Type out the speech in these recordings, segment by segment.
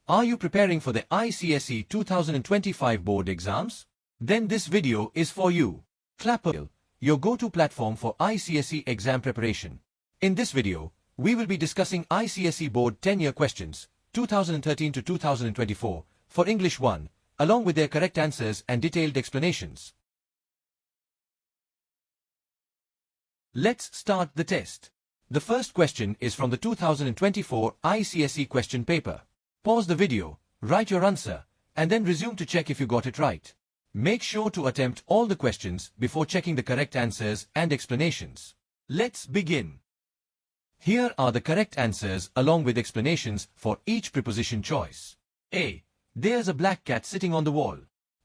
Are you preparing for the ICSE 2025 board exams? Then this video is for you. Clapper, your go-to platform for ICSE exam preparation. In this video, we will be discussing ICSE board 10-year questions, 2013 to 2024, for English 1, along with their correct answers and detailed explanations. Let's start the test. The first question is from the 2024 ICSE question paper. Pause the video, write your answer, and then resume to check if you got it right. Make sure to attempt all the questions before checking the correct answers and explanations. Let's begin. Here are the correct answers along with explanations for each preposition choice. A. There's a black cat sitting on the wall.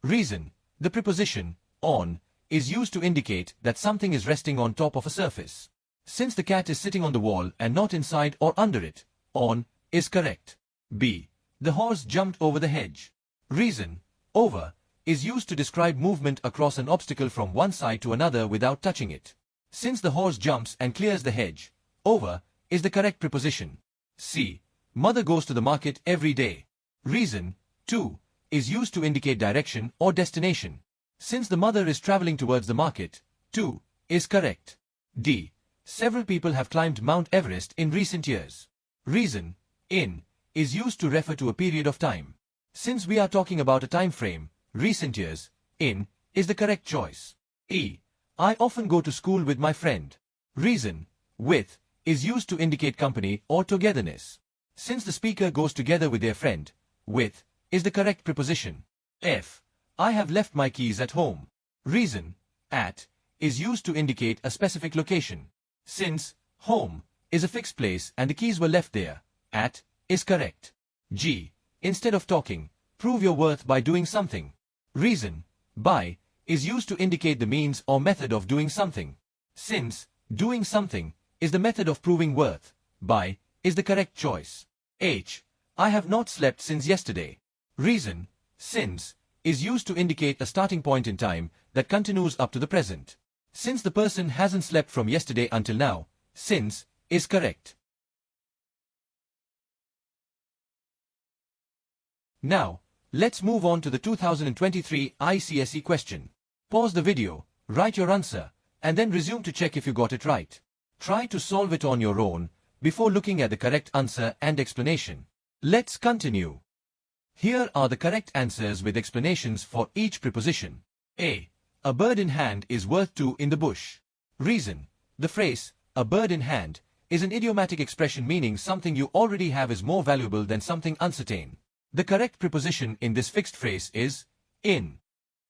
Reason: the preposition on is used to indicate that something is resting on top of a surface. Since the cat is sitting on the wall and not inside or under it, on is correct. B. The horse jumped over the hedge. Reason: over is used to describe movement across an obstacle from one side to another without touching it. Since the horse jumps and clears the hedge, over is the correct preposition. C. Mother goes to the market every day. Reason: to is used to indicate direction or destination. Since the mother is traveling towards the market, to is correct. D. Several people have climbed Mount Everest in recent years. Reason: in is used to refer to a period of time. Since we are talking about a time frame, recent years, in is the correct choice. E. I often go to school with my friend. Reason: with is used to indicate company or togetherness. Since the speaker goes together with their friend, with is the correct preposition. F. I have left my keys at home. Reason: at is used to indicate a specific location. Since home is a fixed place and the keys were left there, at is correct. G. Instead of talking, prove your worth by doing something. Reason: by is used to indicate the means or method of doing something. Since doing something is the method of proving worth, by is the correct choice. H. I have not slept since yesterday. Reason: since is used to indicate a starting point in time that continues up to the present. Since the person hasn't slept from yesterday until now, since is correct. Now, let's move on to the 2023 ICSE question. Pause the video, write your answer, and then resume to check if you got it right. Try to solve it on your own before looking at the correct answer and explanation. Let's continue. Here are the correct answers with explanations for each preposition. A. A bird in hand is worth two in the bush. Reason: the phrase, a bird in hand, is an idiomatic expression meaning something you already have is more valuable than something uncertain. The correct preposition in this fixed phrase is in.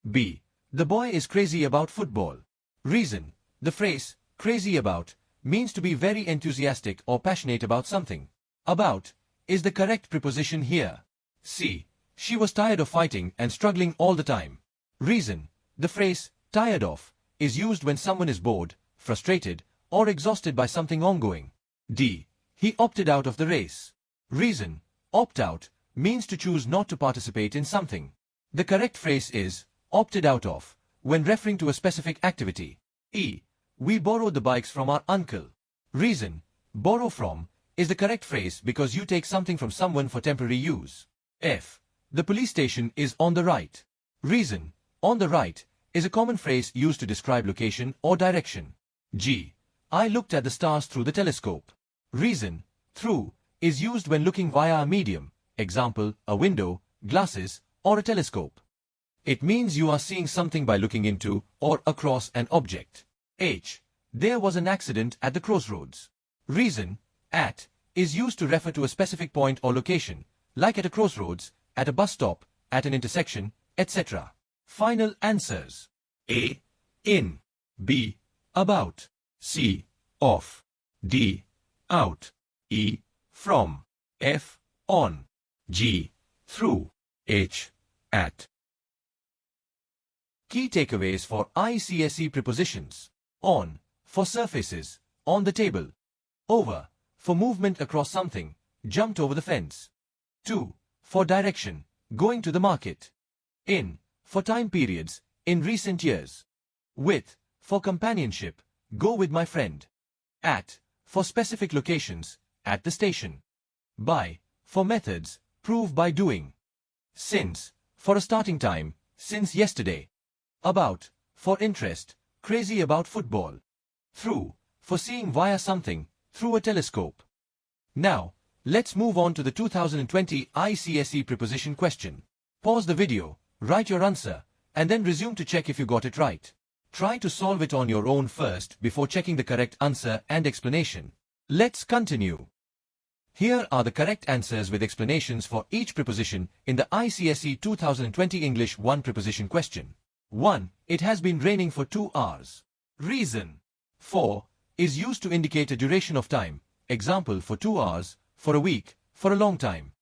B. The boy is crazy about football. Reason: the phrase, crazy about, means to be very enthusiastic or passionate about something. About is the correct preposition here. C. She was tired of fighting and struggling all the time. Reason: the phrase, tired of, is used when someone is bored, frustrated, or exhausted by something ongoing. D. He opted out of the race. Reason: opt out means to choose not to participate in something. The correct phrase is, opted out of, when referring to a specific activity. E. We borrowed the bikes from our uncle. Reason: borrow from is the correct phrase because you take something from someone for temporary use. F. The police station is on the right. Reason: on the right is a common phrase used to describe location or direction. G. I looked at the stars through the telescope. Reason: through is used when looking via a medium, example, a window, glasses, or a telescope. It means you are seeing something by looking into or across an object. H. There was an accident at the crossroads. Reason: at is used to refer to a specific point or location, like at a crossroads, at a bus stop, at an intersection, etc. Final answers. A. In. B. About. C. Off. D. Out. E. From. F. On. G. Through. H. At. Key takeaways for ICSE prepositions. On, for surfaces, on the table. Over, for movement across something, jumped over the fence. To, for direction, going to the market. In, for time periods, in recent years. With, for companionship, go with my friend. At, for specific locations, at the station. By, for methods, prove by doing. Since, for a starting time, since yesterday. About, for interest, crazy about football. Through, for seeing via something, through a telescope. Now, let's move on to the 2020 ICSE preposition question. Pause the video, write your answer, and then resume to check if you got it right. Try to solve it on your own first before checking the correct answer and explanation. Let's continue. Here are the correct answers with explanations for each preposition in the ICSE 2020 English 1 preposition question. 1. It has been raining for 2 hours. Reason. 4. Is used to indicate a duration of time. Example, for 2 hours, for a week, for a long time.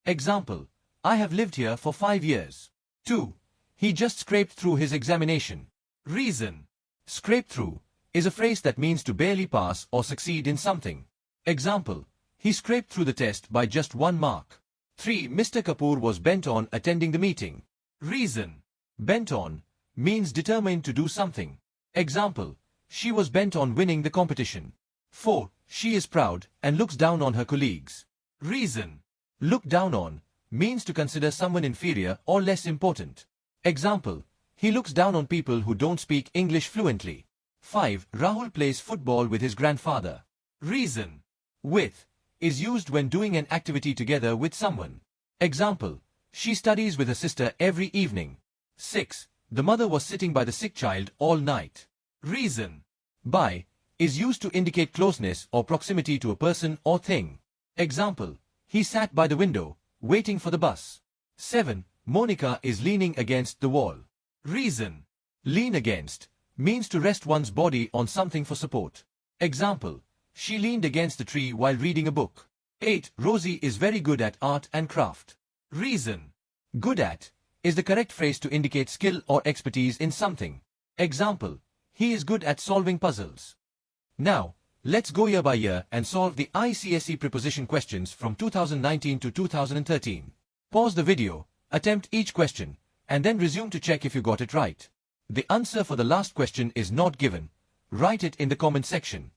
Example, I have lived here for 5 years. 2. He just scraped through his examination. Reason. Scrape through is a phrase that means to barely pass or succeed in something. Example, he scraped through the test by just 1 mark. 3. Mr. Kapoor was bent on attending the meeting. Reason. Bent on means determined to do something. Example, she was bent on winning the competition. 4. She is proud and looks down on her colleagues. Reason. Look down on means to consider someone inferior or less important. Example, he looks down on people who don't speak English fluently. 5. Rahul plays football with his grandfather. Reason. With is used when doing an activity together with someone. Example, she studies with her sister every evening. 6. The mother was sitting by the sick child all night. Reason. By is used to indicate closeness or proximity to a person or thing. Example, he sat by the window, waiting for the bus. 7. Monica is leaning against the wall. Reason. Lean against means to rest one's body on something for support. Example, she leaned against the tree while reading a book. 8. Rosie is very good at art and craft. Reason. Good at is the correct phrase to indicate skill or expertise in something. Example, he is good at solving puzzles. Now, let's go year by year and solve the ICSE preposition questions from 2019 to 2013. Pause the video, attempt each question, and then resume to check if you got it right. The answer for the last question is not given. Write it in the comment section.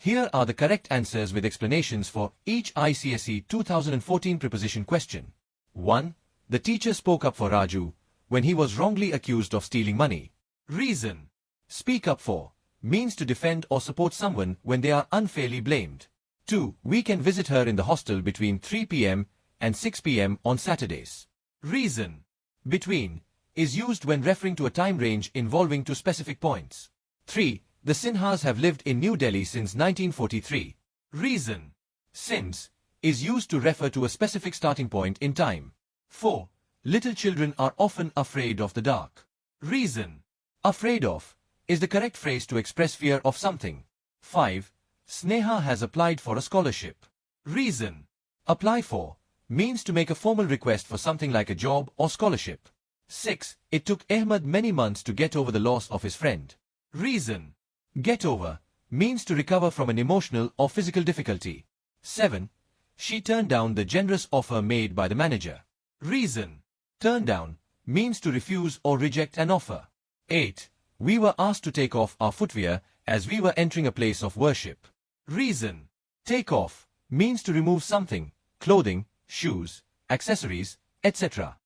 Here are the correct answers with explanations for each ICSE 2014 preposition question. 1. The teacher spoke up for Raju when he was wrongly accused of stealing money. Reason. Speak up for means to defend or support someone when they are unfairly blamed. 2. We can visit her in the hostel between 3 p.m. and 6 p.m. on Saturdays. Reason. Between is used when referring to a time range involving two specific points. 3. The Sinhas have lived in New Delhi since 1943. Reason. Since is used to refer to a specific starting point in time. 4. Little children are often afraid of the dark. Reason. Afraid of is the correct phrase to express fear of something. 5. Sneha has applied for a scholarship. Reason. Apply for means to make a formal request for something like a job or scholarship. 6. It took Ahmed many months to get over the loss of his friend. Reason. Get over means to recover from an emotional or physical difficulty. 7. She turned down the generous offer made by the manager. Reason. Turn down means to refuse or reject an offer. 8. We were asked to take off our footwear as we were entering a place of worship. Reason. Take off means to remove something, clothing, shoes, accessories, etc.